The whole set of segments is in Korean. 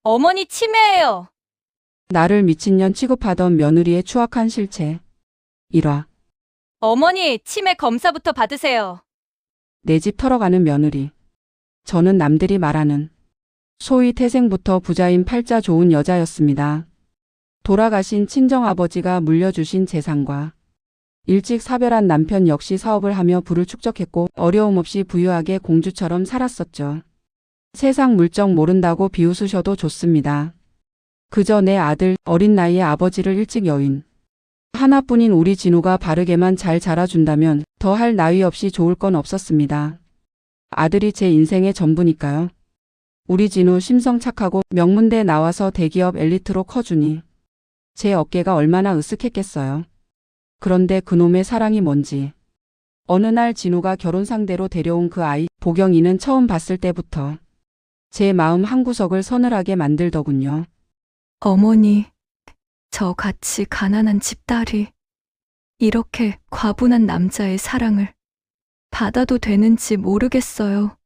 어머니 치매예요. 나를 미친년 취급하던 며느리의 추악한 실체. 1화. 어머니 치매 검사부터 받으세요. 내 집 털어가는 며느리. 저는 남들이 말하는 소위 태생부터 부자인 팔자 좋은 여자였습니다. 돌아가신 친정아버지가 물려주신 재산과 일찍 사별한 남편 역시 사업을 하며 부를 축적했고 어려움 없이 부유하게 공주처럼 살았었죠. 세상 물정 모른다고 비웃으셔도 좋습니다. 그저 내 아들 어린 나이에 아버지를 일찍 여인. 하나뿐인 우리 진우가 바르게만 잘 자라준다면 더 할 나위 없이 좋을 건 없었습니다. 아들이 제 인생의 전부니까요. 우리 진우 심성 착하고 명문대 나와서 대기업 엘리트로 커주니 제 어깨가 얼마나 으쓱했겠어요. 그런데 그놈의 사랑이 뭔지. 어느 날 진우가 결혼 상대로 데려온 그 아이 보경이는 처음 봤을 때부터 제 마음 한구석을 서늘하게 만들더군요. 어머니, 저 같이 가난한 집딸이 이렇게 과분한 남자의 사랑을 받아도 되는지 모르겠어요.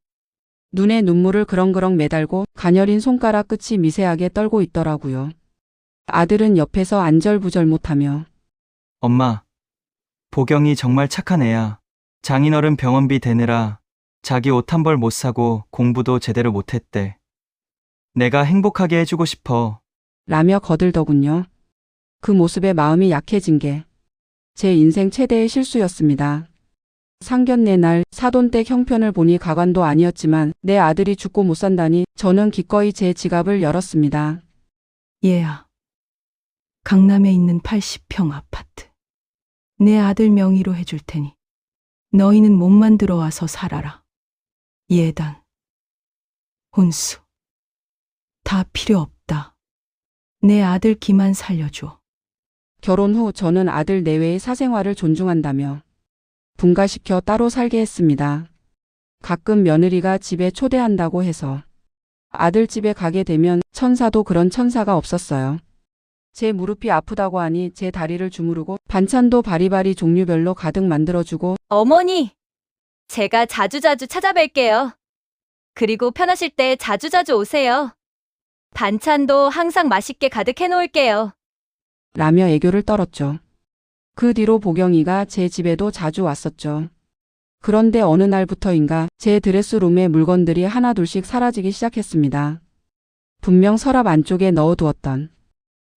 눈에 눈물을 그렁그렁 매달고 가녀린 손가락 끝이 미세하게 떨고 있더라고요. 아들은 옆에서 안절부절 못하며 엄마, 보경이 정말 착한 애야. 장인어른 병원비 대느라 자기 옷 한 벌 못 사고 공부도 제대로 못했대. 내가 행복하게 해주고 싶어. 라며 거들더군요. 그 모습에 마음이 약해진 게 제 인생 최대의 실수였습니다. 상견례 날 사돈댁 형편을 보니 가관도 아니었지만 내 아들이 죽고 못 산다니 저는 기꺼이 제 지갑을 열었습니다. 얘야, 강남에 있는 80평 아파트. 내 아들 명의로 해줄 테니 너희는 몸만 들어와서 살아라. 예단, 혼수, 다 필요 없다. 내 아들 기만 살려줘. 결혼 후 저는 아들 내외의 사생활을 존중한다며 분가시켜 따로 살게 했습니다. 가끔 며느리가 집에 초대한다고 해서 아들 집에 가게 되면 천사도 그런 천사가 없었어요. 제 무릎이 아프다고 하니 제 다리를 주무르고 반찬도 바리바리 종류별로 가득 만들어주고 어머니, 제가 자주자주 찾아뵐게요. 그리고 편하실 때 자주자주 오세요. 반찬도 항상 맛있게 가득 해놓을게요. 라며 애교를 떨었죠. 그 뒤로 보경이가 제 집에도 자주 왔었죠. 그런데 어느 날부터인가 제 드레스룸의 물건들이 하나둘씩 사라지기 시작했습니다. 분명 서랍 안쪽에 넣어두었던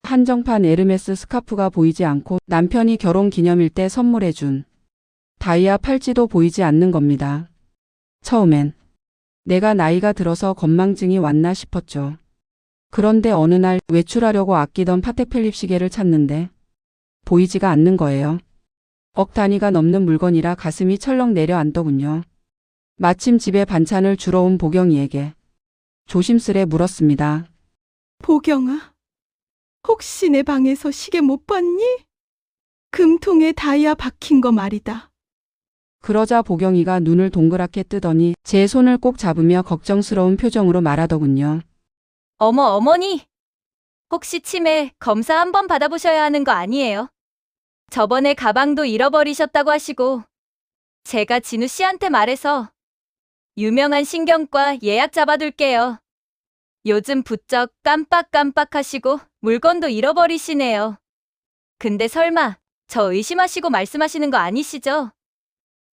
한정판 에르메스 스카프가 보이지 않고 남편이 결혼 기념일 때 선물해준 다이아 팔찌도 보이지 않는 겁니다. 처음엔 내가 나이가 들어서 건망증이 왔나 싶었죠. 그런데 어느 날 외출하려고 아끼던 파텍 필립 시계를 찾는데 보이지가 않는 거예요. 억 단위가 넘는 물건이라 가슴이 철렁 내려앉더군요. 마침 집에 반찬을 주러 온 보경이에게 조심스레 물었습니다. 보경아, 혹시 내 방에서 시계 못 봤니? 금통에 다이아 박힌 거 말이다. 그러자 보경이가 눈을 동그랗게 뜨더니 제 손을 꼭 잡으며 걱정스러운 표정으로 말하더군요. 어머니, 혹시 치매 검사 한번 받아보셔야 하는 거 아니에요? 저번에 가방도 잃어버리셨다고 하시고 제가 진우 씨한테 말해서 유명한 신경과 예약 잡아둘게요. 요즘 부쩍 깜빡깜빡하시고 물건도 잃어버리시네요. 근데 설마 저 의심하시고 말씀하시는 거 아니시죠?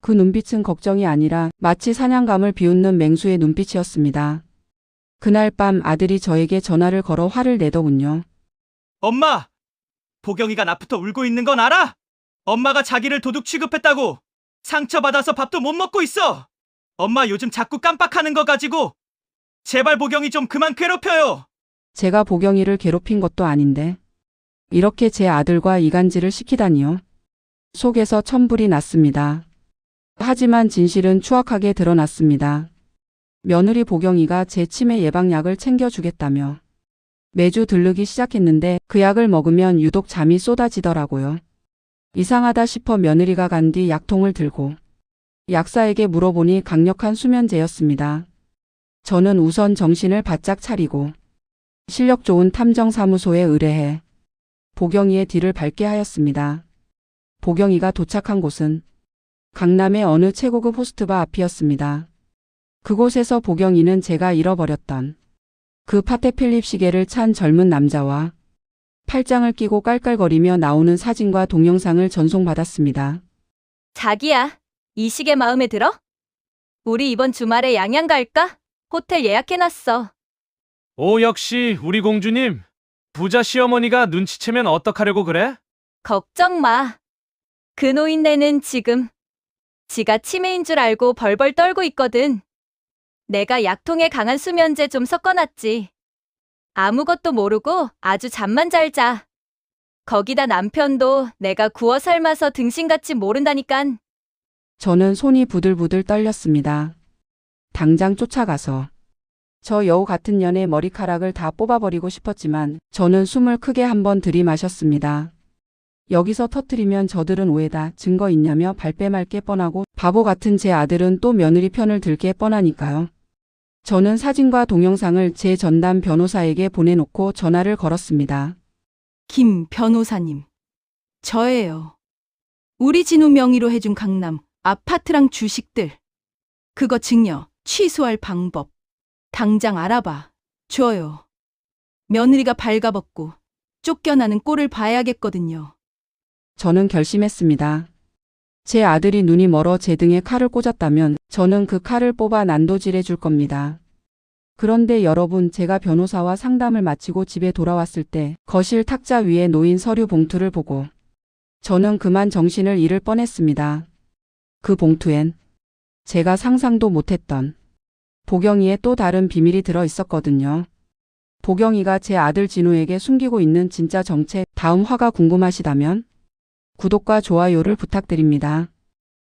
그 눈빛은 걱정이 아니라 마치 사냥감을 비웃는 맹수의 눈빛이었습니다. 그날 밤 아들이 저에게 전화를 걸어 화를 내더군요. 엄마! 보경이가 낮부터 울고 있는 건 알아? 엄마가 자기를 도둑 취급했다고. 상처받아서 밥도 못 먹고 있어. 엄마 요즘 자꾸 깜빡하는 거 가지고 제발 보경이 좀 그만 괴롭혀요. 제가 보경이를 괴롭힌 것도 아닌데 이렇게 제 아들과 이간질을 시키다니요. 속에서 천불이 났습니다. 하지만 진실은 추악하게 드러났습니다. 며느리 보경이가 제 치매 예방약을 챙겨주겠다며 매주 들르기 시작했는데 그 약을 먹으면 유독 잠이 쏟아지더라고요. 이상하다 싶어 며느리가 간 뒤 약통을 들고 약사에게 물어보니 강력한 수면제였습니다. 저는 우선 정신을 바짝 차리고 실력 좋은 탐정사무소에 의뢰해 보경이의 뒤를 밟게 하였습니다. 보경이가 도착한 곳은 강남의 어느 최고급 호스트바 앞이었습니다. 그곳에서 보경이는 제가 잃어버렸던 그 파테 필립 시계를 찬 젊은 남자와 팔짱을 끼고 깔깔거리며 나오는 사진과 동영상을 전송받았습니다. 자기야, 이 시계 마음에 들어? 우리 이번 주말에 양양 갈까? 호텔 예약해놨어. 오, 역시 우리 공주님. 부자 시어머니가 눈치채면 어떡하려고 그래? 걱정 마. 그 노인네는 지금 지가 치매인 줄 알고 벌벌 떨고 있거든. 내가 약통에 강한 수면제 좀 섞어놨지. 아무것도 모르고 아주 잠만 잘 자. 거기다 남편도 내가 구워 삶아서 등신같이 모른다니깐. 저는 손이 부들부들 떨렸습니다. 당장 쫓아가서 저 여우 같은 년의 머리카락을 다 뽑아버리고 싶었지만 저는 숨을 크게 한번 들이마셨습니다. 여기서 터뜨리면 저들은 오해다 증거 있냐며 발뺌할 게 뻔하고 바보 같은 제 아들은 또 며느리 편을 들 게 뻔하니까요. 저는 사진과 동영상을 제 전담 변호사에게 보내놓고 전화를 걸었습니다. 김 변호사님. 저예요. 우리 진우 명의로 해준 강남 아파트랑 주식들. 그거 증여 취소할 방법. 당장 알아봐. 줘요. 며느리가 발가벗고 쫓겨나는 꼴을 봐야겠거든요. 저는 결심했습니다. 제 아들이 눈이 멀어 제 등에 칼을 꽂았다면 저는 그 칼을 뽑아 난도질해 줄 겁니다. 그런데 여러분, 제가 변호사와 상담을 마치고 집에 돌아왔을 때 거실 탁자 위에 놓인 서류 봉투를 보고 저는 그만 정신을 잃을 뻔했습니다. 그 봉투엔 제가 상상도 못했던 보경이의 또 다른 비밀이 들어 있었거든요. 보경이가 제 아들 진우에게 숨기고 있는 진짜 정체, 다음 화가 궁금하시다면 구독과 좋아요를 부탁드립니다.